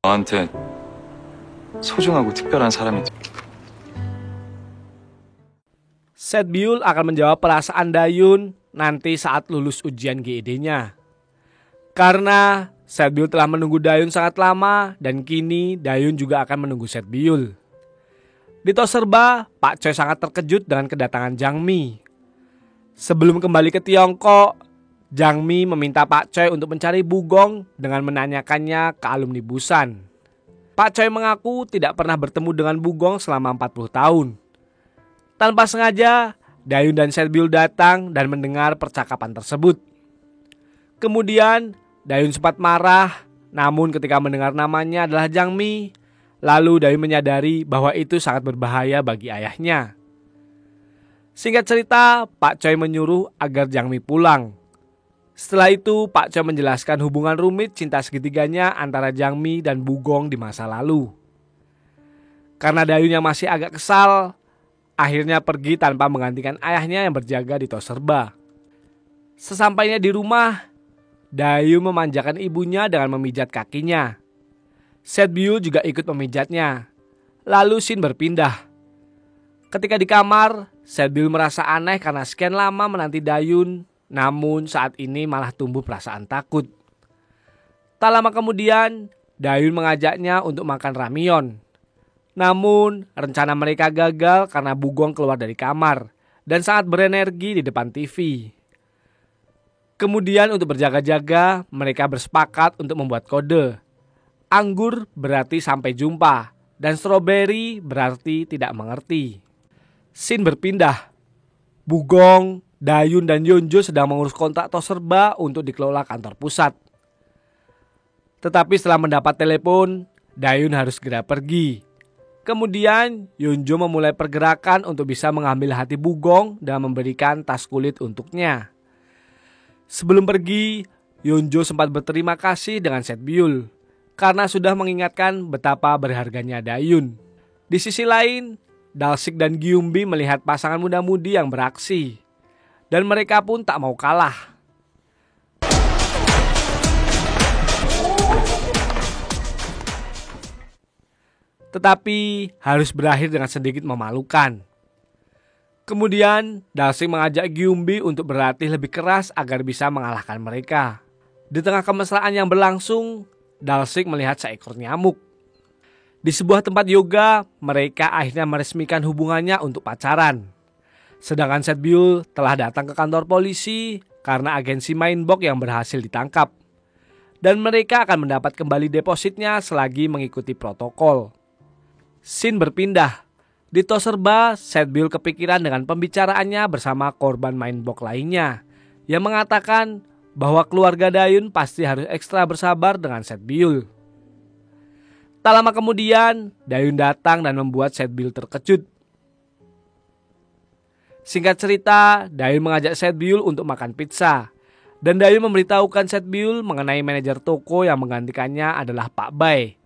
너한테 소중하고 특별한 사람이 Setbiul akan menjawab perasaan Dayun nanti saat lulus ujian GED-nya. Karena Setbiul telah menunggu Dayun sangat lama dan kini Dayun juga akan menunggu Setbiul. Di Toserba, Pak Choi sangat terkejut dengan kedatangan Jang Mi. Sebelum kembali ke Tiongkok, Jang Mi meminta Pak Choi untuk mencari Bugong dengan menanyakannya ke alumni Busan. Pak Choi mengaku tidak pernah bertemu dengan Bugong selama 40 tahun. Tanpa sengaja, Dayun dan Setbiul datang dan mendengar percakapan tersebut. Kemudian, Dayun sempat marah, namun ketika mendengar namanya adalah Jang Mi, lalu Dayun menyadari bahwa itu sangat berbahaya bagi ayahnya. Singkat cerita, Pak Choi menyuruh agar Jang Mi pulang. Setelah itu, Pak Choi menjelaskan hubungan rumit cinta segitiganya antara Jang Mi dan Bugong di masa lalu. Karena Dayun yang masih agak kesal, akhirnya pergi tanpa menggantikan ayahnya yang berjaga di Toserba. Sesampainya di rumah, Dayun memanjakan ibunya dengan memijat kakinya. Setbiul juga ikut memijatnya. Lalu scene berpindah. Ketika di kamar, Setbiul merasa aneh karena sekian lama menanti Dayun, namun saat ini malah tumbuh perasaan takut. Tak lama kemudian, Dayun mengajaknya untuk makan ramyeon. Namun, rencana mereka gagal karena Bugong keluar dari kamar dan sangat berenergi di depan TV. Kemudian untuk berjaga-jaga, mereka bersepakat untuk membuat kode. Anggur berarti sampai jumpa, dan strawberry berarti tidak mengerti. Scene berpindah. Bugong, Dayun, dan Yeonjo sedang mengurus kontrak Toserba untuk dikelola kantor pusat. Tetapi setelah mendapat telepon, Dayun harus segera pergi. Kemudian, Yeonjo memulai pergerakan untuk bisa mengambil hati Bugong dan memberikan tas kulit untuknya. Sebelum pergi, Yeonjo sempat berterima kasih dengan Setbiul karena sudah mengingatkan betapa berharganya Dayun. Di sisi lain, Dalsik dan Gyumbi melihat pasangan muda-mudi yang beraksi, dan mereka pun tak mau kalah. Tetapi harus berakhir dengan sedikit memalukan. Kemudian Dalsik mengajak Gyumbi untuk berlatih lebih keras agar bisa mengalahkan mereka. Di tengah kemesraan yang berlangsung, Dalsik melihat seekor nyamuk. Di sebuah tempat yoga, mereka akhirnya meresmikan hubungannya untuk pacaran. Sedangkan Setbiul telah datang ke kantor polisi karena agensi Mindbox yang berhasil ditangkap. Dan mereka akan mendapat kembali depositnya selagi mengikuti protokol. Scene berpindah. Di Toserba, Setbiul kepikiran dengan pembicaraannya bersama korban Mindbox lainnya yang mengatakan bahwa keluarga Dayun pasti harus ekstra bersabar dengan Setbiul. Tak lama kemudian, Dayun datang dan membuat Setbiul terkejut. Singkat cerita, Dayun mengajak Setbiul untuk makan pizza. Dan Dayun memberitahukan Setbiul mengenai manajer toko yang menggantikannya adalah Pak Bai.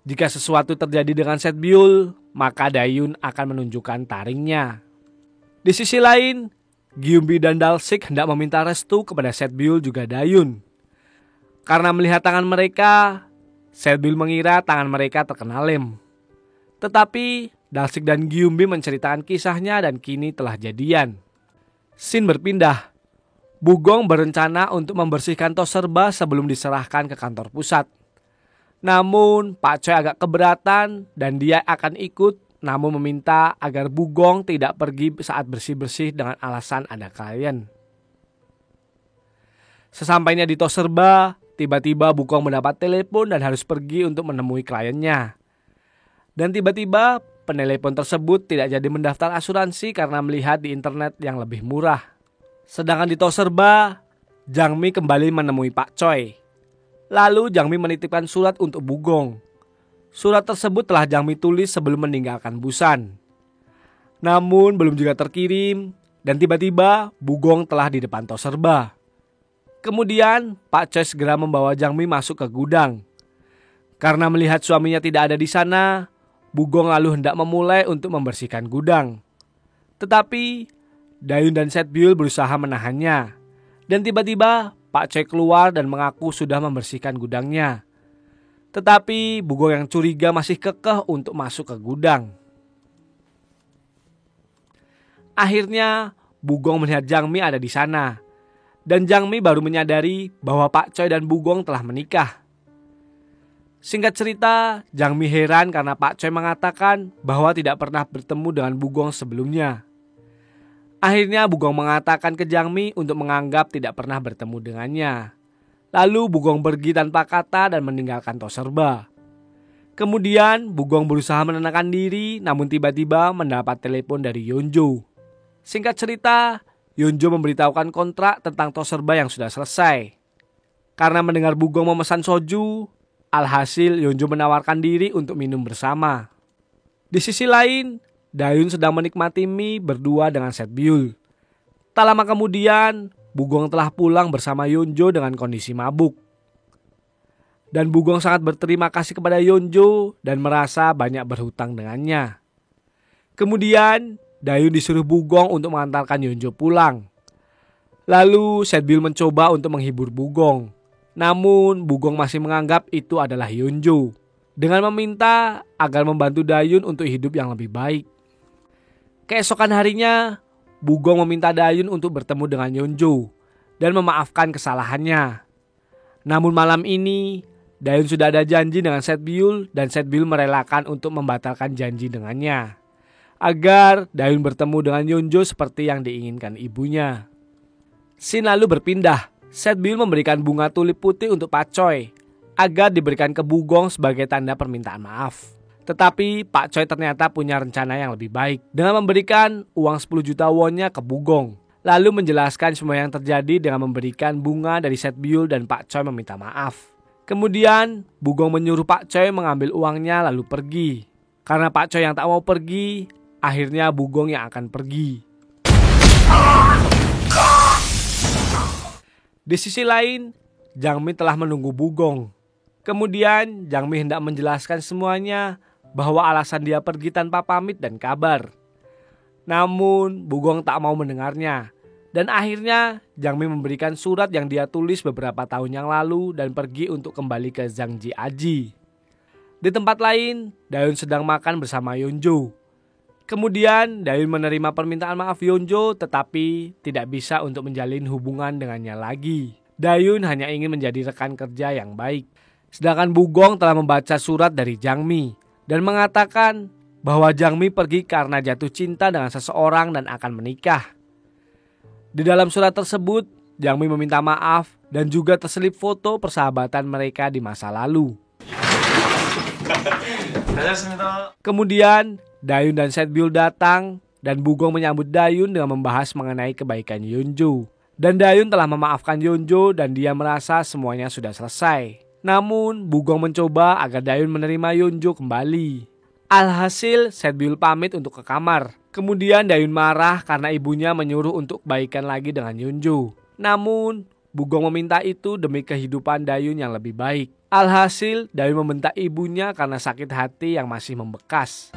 Jika sesuatu terjadi dengan Setbiul, maka Dayun akan menunjukkan taringnya. Di sisi lain, Gyumbi dan Dalsik hendak meminta restu kepada Setbiul juga Dayun. Karena melihat tangan mereka, Setbiul mengira tangan mereka terkena lem. Tetapi Dalsik dan Gyumbi menceritakan kisahnya dan kini telah jadian. Scene berpindah. Bugong berencana untuk membersihkan Toserba sebelum diserahkan ke kantor pusat. Namun Pak Choi agak keberatan dan dia akan ikut, namun meminta agar Bugong tidak pergi saat bersih-bersih dengan alasan ada klien. Sesampainya di Toserba, tiba-tiba Bugong mendapat telepon dan harus pergi untuk menemui kliennya. Dan tiba-tiba penelepon tersebut tidak jadi mendaftar asuransi karena melihat di internet yang lebih murah. Sedangkan di Toserba, Jang Mi kembali menemui Pak Choi. Lalu Jang Mi menitipkan surat untuk Bugong. Surat tersebut telah Jang Mi tulis sebelum meninggalkan Busan. Namun belum juga terkirim dan tiba-tiba Bugong telah di depan Toserba. Kemudian Pak Choi segera membawa Jang Mi masuk ke gudang. Karena melihat suaminya tidak ada di sana, Bugong lalu hendak memulai untuk membersihkan gudang. Tetapi Dayun dan Setbiul berusaha menahannya. Dan tiba-tiba Pak Choi keluar dan mengaku sudah membersihkan gudangnya. Tetapi Bugong yang curiga masih kekeh untuk masuk ke gudang. Akhirnya Bugong melihat Jangmi ada di sana. Dan Jangmi baru menyadari bahwa Pak Choi dan Bugong telah menikah. Singkat cerita, Jangmi heran karena Pak Choi mengatakan bahwa tidak pernah bertemu dengan Bugong sebelumnya. Akhirnya Bugong mengatakan ke Jangmi untuk menganggap tidak pernah bertemu dengannya. Lalu Bugong pergi tanpa kata dan meninggalkan Toserba. Kemudian Bugong berusaha menenangkan diri, namun tiba-tiba mendapat telepon dari Yeonjo. Singkat cerita, Yeonjo memberitahukan kontrak tentang Toserba yang sudah selesai. Karena mendengar Bugong memesan soju, alhasil Yeonjo menawarkan diri untuk minum bersama. Di sisi lain, Dayun sedang menikmati mie berdua dengan Setbyul. Tak lama kemudian, Bugong telah pulang bersama Yeonjo dengan kondisi mabuk. Dan Bugong sangat berterima kasih kepada Yeonjo dan merasa banyak berhutang dengannya. Kemudian, Dayun disuruh Bugong untuk mengantarkan Yeonjo pulang. Lalu Setbyul mencoba untuk menghibur Bugong. Namun Bugong masih menganggap itu adalah Yeonjo, dengan meminta agar membantu Dayun untuk hidup yang lebih baik. Keesokan harinya, Bugong meminta Dayun untuk bertemu dengan Yeonjo dan memaafkan kesalahannya. Namun malam ini, Dayun sudah ada janji dengan Setbyul dan Setbyul merelakan untuk membatalkan janji dengannya, agar Dayun bertemu dengan Yeonjo seperti yang diinginkan ibunya. Scene lalu berpindah. Setbyul memberikan bunga tulip putih untuk Pak Choi agar diberikan ke Bugong sebagai tanda permintaan maaf. Tetapi Pak Choi ternyata punya rencana yang lebih baik dengan memberikan uang 10 juta wonnya ke Bugong. Lalu menjelaskan semua yang terjadi dengan memberikan bunga dari Setbyul dan Pak Choi meminta maaf. Kemudian Bugong menyuruh Pak Choi mengambil uangnya lalu pergi. Karena Pak Choi yang tak mau pergi, akhirnya Bugong yang akan pergi. Di sisi lain, Jangmi telah menunggu Bugong. Kemudian Jangmi hendak menjelaskan semuanya bahwa alasan dia pergi tanpa pamit dan kabar. Namun Bugong tak mau mendengarnya. Dan akhirnya Jangmi memberikan surat yang dia tulis beberapa tahun yang lalu dan pergi untuk kembali ke Zhangji Aji. Di tempat lain, Dayun sedang makan bersama Yeonjo. Kemudian Dayun menerima permintaan maaf Yeonjo tetapi tidak bisa untuk menjalin hubungan dengannya lagi. Dayun hanya ingin menjadi rekan kerja yang baik. Sedangkan Bugong telah membaca surat dari Jangmi dan mengatakan bahwa Jangmi pergi karena jatuh cinta dengan seseorang dan akan menikah. Di dalam surat tersebut, Jangmi meminta maaf dan juga terselip foto persahabatan mereka di masa lalu. Kemudian Dayun dan Setbyul datang dan Bugong menyambut Dayun dengan membahas mengenai kebaikan Yeonjo. Dan Dayun telah memaafkan Yeonjo dan dia merasa semuanya sudah selesai. Namun Bugong mencoba agar Dayun menerima Yeonjo kembali. Alhasil Setbyul pamit untuk ke kamar. Kemudian Dayun marah karena ibunya menyuruh untuk baikan lagi dengan Yeonjo. Namun Bugong meminta itu demi kehidupan Dayun yang lebih baik. Alhasil Dayun membentak ibunya karena sakit hati yang masih membekas.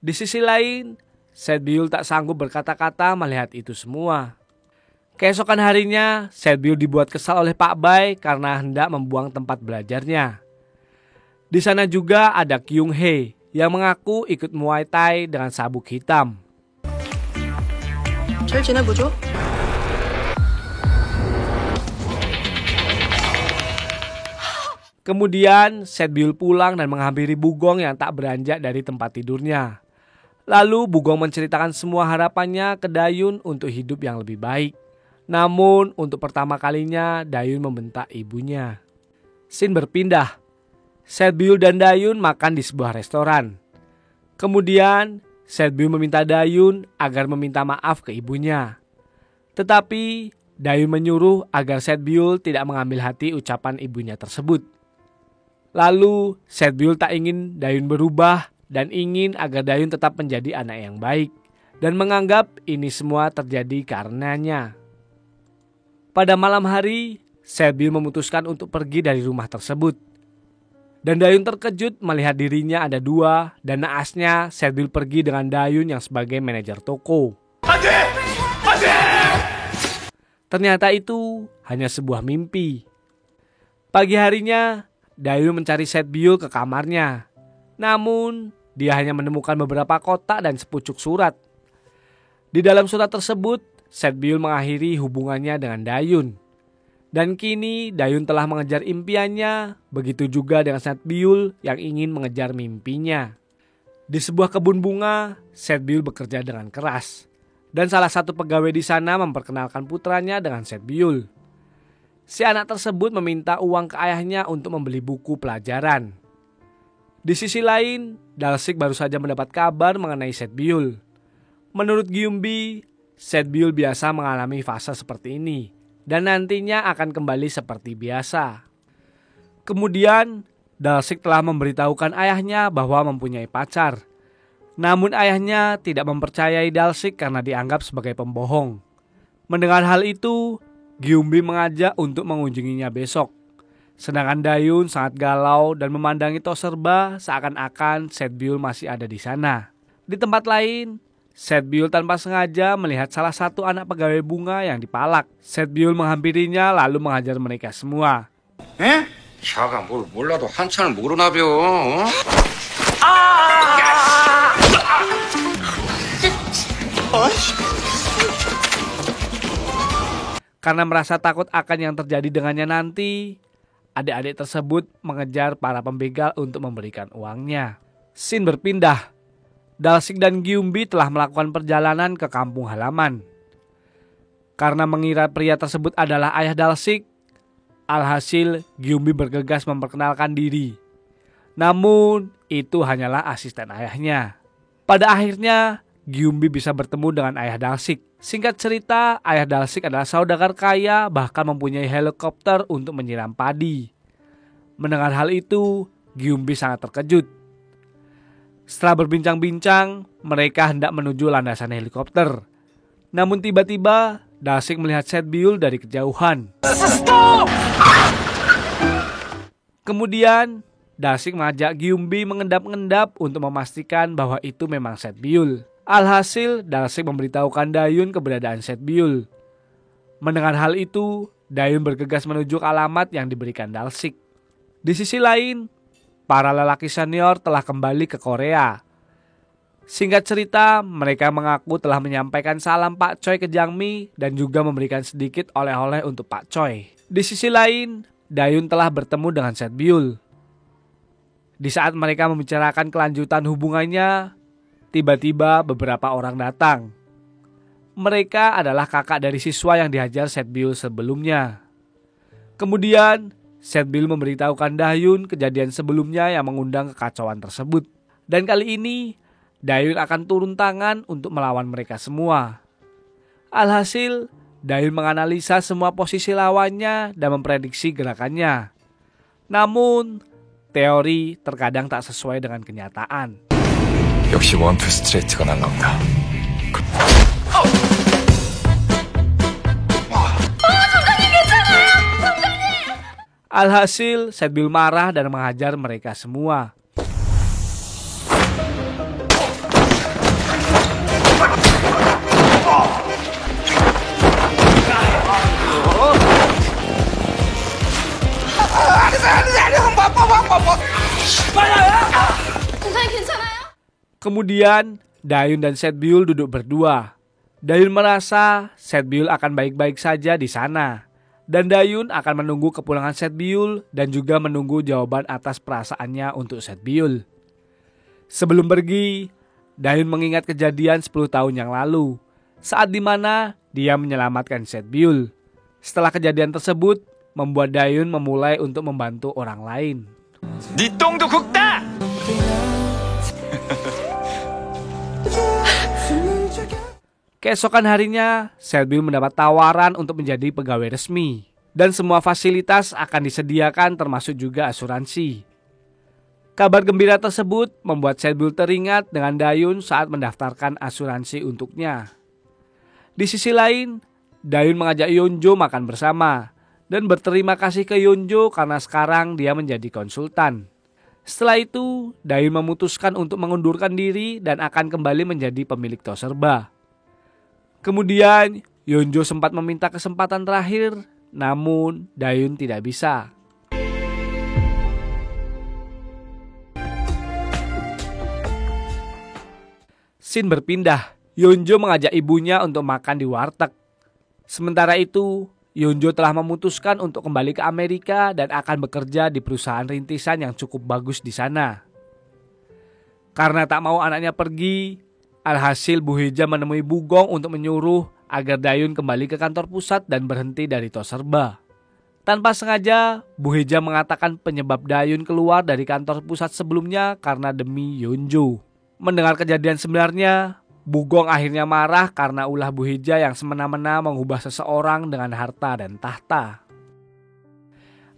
Di sisi lain, Setbyul tak sanggup berkata-kata melihat itu semua. Keesokan harinya, Setbyul dibuat kesal oleh Pak Bai karena hendak membuang tempat belajarnya. Di sana juga ada Kyung Hee yang mengaku ikut Muay Thai dengan sabuk hitam. 잘 지내보죠? Kemudian Setbyul pulang dan menghampiri Bugong yang tak beranjak dari tempat tidurnya. Lalu Bugong menceritakan semua harapannya ke Dayun untuk hidup yang lebih baik. Namun untuk pertama kalinya Dayun membentak ibunya. Scene berpindah. Setbyul dan Dayun makan di sebuah restoran. Kemudian Setbyul meminta Dayun agar meminta maaf ke ibunya. Tetapi Dayun menyuruh agar Setbyul tidak mengambil hati ucapan ibunya tersebut. Lalu Setbyul tak ingin Dayun berubah dan ingin agar Dayun tetap menjadi anak yang baik dan menganggap ini semua terjadi karenanya. Pada malam hari, Setbyul memutuskan untuk pergi dari rumah tersebut. Dan Dayun terkejut melihat dirinya ada dua dan naasnya Setbyul pergi dengan Dayun yang sebagai manajer toko. Ternyata itu hanya sebuah mimpi. Pagi harinya, Dayun mencari Setbiul ke kamarnya. Namun, dia hanya menemukan beberapa kotak dan sepucuk surat. Di dalam surat tersebut, Setbiul mengakhiri hubungannya dengan Dayun. Dan kini Dayun telah mengejar impiannya, begitu juga dengan Setbiul yang ingin mengejar mimpinya. Di sebuah kebun bunga, Setbiul bekerja dengan keras. Dan salah satu pegawai di sana memperkenalkan putranya dengan Setbiul. Si anak tersebut meminta uang ke ayahnya untuk membeli buku pelajaran. Di sisi lain, Dalsik baru saja mendapat kabar mengenai Setbiul. Menurut Gyumbi, Setbiul biasa mengalami fase seperti ini dan nantinya akan kembali seperti biasa. Kemudian, Dalsik telah memberitahukan ayahnya bahwa mempunyai pacar. Namun ayahnya tidak mempercayai Dalsik karena dianggap sebagai pembohong. Mendengar hal itu, Gyumbi mengajak untuk mengunjunginya besok. Sedangkan Dayun sangat galau dan memandangi Toserba seakan-akan Setbiul masih ada di sana. Di tempat lain, Setbiul tanpa sengaja melihat salah satu anak pegawai bunga yang dipalak. Setbiul menghampirinya lalu menghajar mereka semua. 샤가 뭘 몰라도 한참을 모르나 벼. Karena merasa takut akan yang terjadi dengannya nanti, adik-adik tersebut mengejar para pembegal untuk memberikan uangnya. Scene berpindah. Dalsik dan Gyumbi telah melakukan perjalanan ke kampung halaman. Karena mengira pria tersebut adalah ayah Dalsik, alhasil Gyumbi bergegas memperkenalkan diri. Namun itu hanyalah asisten ayahnya. Pada akhirnya Gyumbi bisa bertemu dengan ayah Dalsik. Singkat cerita, ayah Dalsik adalah saudagar kaya bahkan mempunyai helikopter untuk menyiram padi. Mendengar hal itu, Gyumbi sangat terkejut. Setelah berbincang-bincang, mereka hendak menuju landasan helikopter. Namun tiba-tiba, Dalsik melihat Setbiul dari kejauhan. Kemudian, Dalsik mengajak Gyumbi mengendap-endap untuk memastikan bahwa itu memang Setbiul. Alhasil, Dalsik memberitahukan Dayun keberadaan Setbiul. Mendengar hal itu, Dayun bergegas menuju ke alamat yang diberikan Dalsik. Di sisi lain, para lelaki senior telah kembali ke Korea. Singkat cerita, mereka mengaku telah menyampaikan salam Pak Choi ke Jangmi dan juga memberikan sedikit oleh-oleh untuk Pak Choi. Di sisi lain, Dayun telah bertemu dengan Setbiul. Di saat mereka membicarakan kelanjutan hubungannya, tiba-tiba beberapa orang datang. Mereka adalah kakak dari siswa yang dihajar Setbiul sebelumnya. Kemudian, Setbiul memberitahukan Dayun kejadian sebelumnya yang mengundang kekacauan tersebut. Dan kali ini, Dayun akan turun tangan untuk melawan mereka semua. Alhasil, Dayun menganalisa semua posisi lawannya dan memprediksi gerakannya. Namun, teori terkadang tak sesuai dengan kenyataan. 역시 원투 스트레이트가 날라온다. Alhasil, Setbiul marah dan menghajar mereka semua. Kemudian, Dayun dan Setbiul duduk berdua. Dayun merasa Setbiul akan baik-baik saja di sana. Dan Dayun akan menunggu kepulangan Setbiul dan juga menunggu jawaban atas perasaannya untuk Setbiul. Sebelum pergi, Dayun mengingat kejadian 10 tahun yang lalu, saat dimana dia menyelamatkan Setbiul. Setelah kejadian tersebut, membuat Dayun memulai untuk membantu orang lain. 네 똥도 굵다! Keesokan harinya, Setbiul mendapat tawaran untuk menjadi pegawai resmi. Dan semua fasilitas akan disediakan termasuk juga asuransi. Kabar gembira tersebut membuat Setbiul teringat dengan Dayun saat mendaftarkan asuransi untuknya. Di sisi lain, Dayun mengajak Yeonjo makan bersama dan berterima kasih ke Yeonjo karena sekarang dia menjadi konsultan. Setelah itu, Dayun memutuskan untuk mengundurkan diri dan akan kembali menjadi pemilik Toserba. Kemudian, Yeonjo sempat meminta kesempatan terakhir, namun Dayun tidak bisa. Scene berpindah, Yeonjo mengajak ibunya untuk makan di warteg. Sementara itu, Yeonjo telah memutuskan untuk kembali ke Amerika dan akan bekerja di perusahaan rintisan yang cukup bagus di sana. Karena tak mau anaknya pergi, alhasil Bu Heja menemui Bugong untuk menyuruh agar Dayun kembali ke kantor pusat dan berhenti dari tos serba. Tanpa sengaja, Bu Heja mengatakan penyebab Dayun keluar dari kantor pusat sebelumnya karena demi Yeonjo. Mendengar kejadian sebenarnya, Bugong akhirnya marah karena ulah Bu Heja yang semena-mena mengubah seseorang dengan harta dan tahta.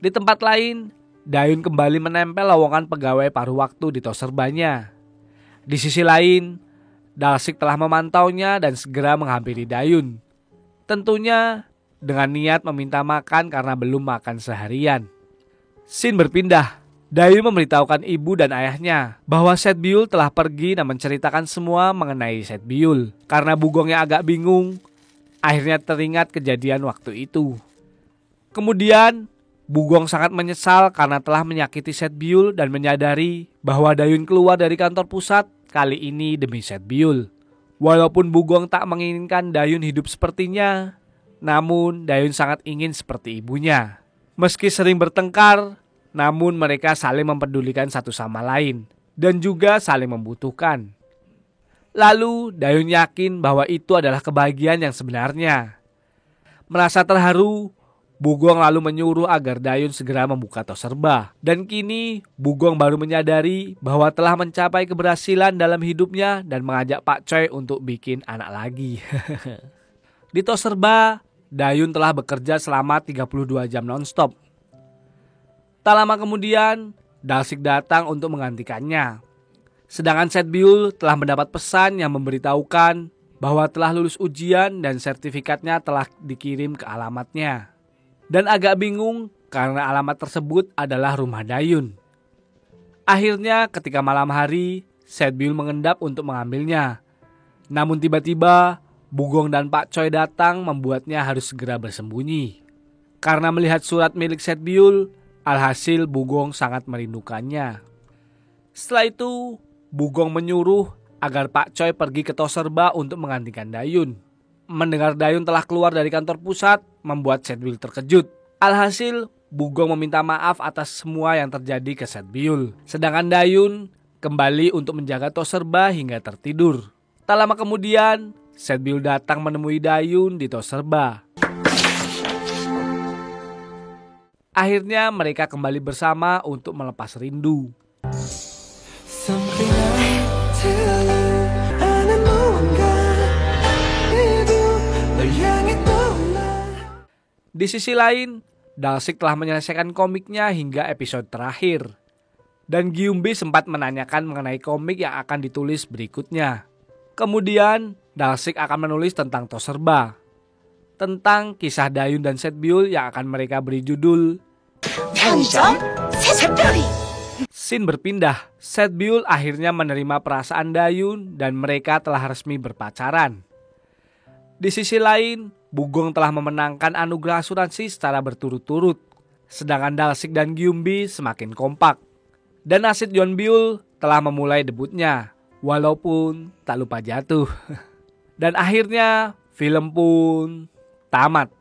Di tempat lain, Dayun kembali menempel lowongan pegawai paruh waktu di tos serbanya. Di sisi lain, Dalsik telah memantaunya dan segera menghampiri Dayun. Tentunya dengan niat meminta makan karena belum makan seharian. Scene berpindah. Dayun memberitahukan ibu dan ayahnya bahwa Setbiul telah pergi dan menceritakan semua mengenai Setbiul. Karena Bugongnya agak bingung, akhirnya teringat kejadian waktu itu. Kemudian, Bugong sangat menyesal karena telah menyakiti Setbiul dan menyadari bahwa Dayun keluar dari kantor pusat kali ini demi Setbiul. Walaupun Bugong tak menginginkan Dayun hidup sepertinya, namun Dayun sangat ingin seperti ibunya. Meski sering bertengkar, namun mereka saling mempedulikan satu sama lain dan juga saling membutuhkan. Lalu Dayun yakin bahwa itu adalah kebahagiaan yang sebenarnya. Merasa terharu, Bugong lalu menyuruh agar Dayun segera membuka tos serba. Dan kini Bugong baru menyadari bahwa telah mencapai keberhasilan dalam hidupnya dan mengajak Pak Choi untuk bikin anak lagi. Di tos serba, Dayun telah bekerja selama 32 jam nonstop. Tak lama kemudian, Dalsik datang untuk menggantikannya. Sedangkan Setbiul telah mendapat pesan yang memberitahukan bahwa telah lulus ujian dan sertifikatnya telah dikirim ke alamatnya. Dan agak bingung karena alamat tersebut adalah rumah Dayun. Akhirnya ketika malam hari, Setbiul mengendap untuk mengambilnya. Namun tiba-tiba, Bugong dan Pak Choi datang membuatnya harus segera bersembunyi. Karena melihat surat milik Setbiul, alhasil Bugong sangat merindukannya. Setelah itu, Bugong menyuruh agar Pak Choi pergi ke tos serba untuk menggantikan Dayun. Mendengar Dayun telah keluar dari kantor pusat, membuat Setbiul terkejut. Alhasil, Bugong meminta maaf atas semua yang terjadi ke Setbiul. Sedangkan Dayun kembali untuk menjaga tos serba hingga tertidur. Tak lama kemudian, Setbiul datang menemui Dayun di tos serba. Akhirnya mereka kembali bersama untuk melepas rindu. Di sisi lain, Dalsik telah menyelesaikan komiknya hingga episode terakhir. Dan Gyumbi sempat menanyakan mengenai komik yang akan ditulis berikutnya. Kemudian, Dalsik akan menulis tentang tos serba. Tentang kisah Dayun dan Setbiul yang akan mereka beri judul 편의점 새싹별이. Scene berpindah. Setbiul akhirnya menerima perasaan Dayun dan mereka telah resmi berpacaran. Di sisi lain, Bugong telah memenangkan anugerah asuransi secara berturut-turut. Sedangkan Dalsik dan Gyumbi semakin kompak. Dan nasib Yeonbiul telah memulai debutnya, walaupun tak lupa jatuh. Dan akhirnya film pun tamat.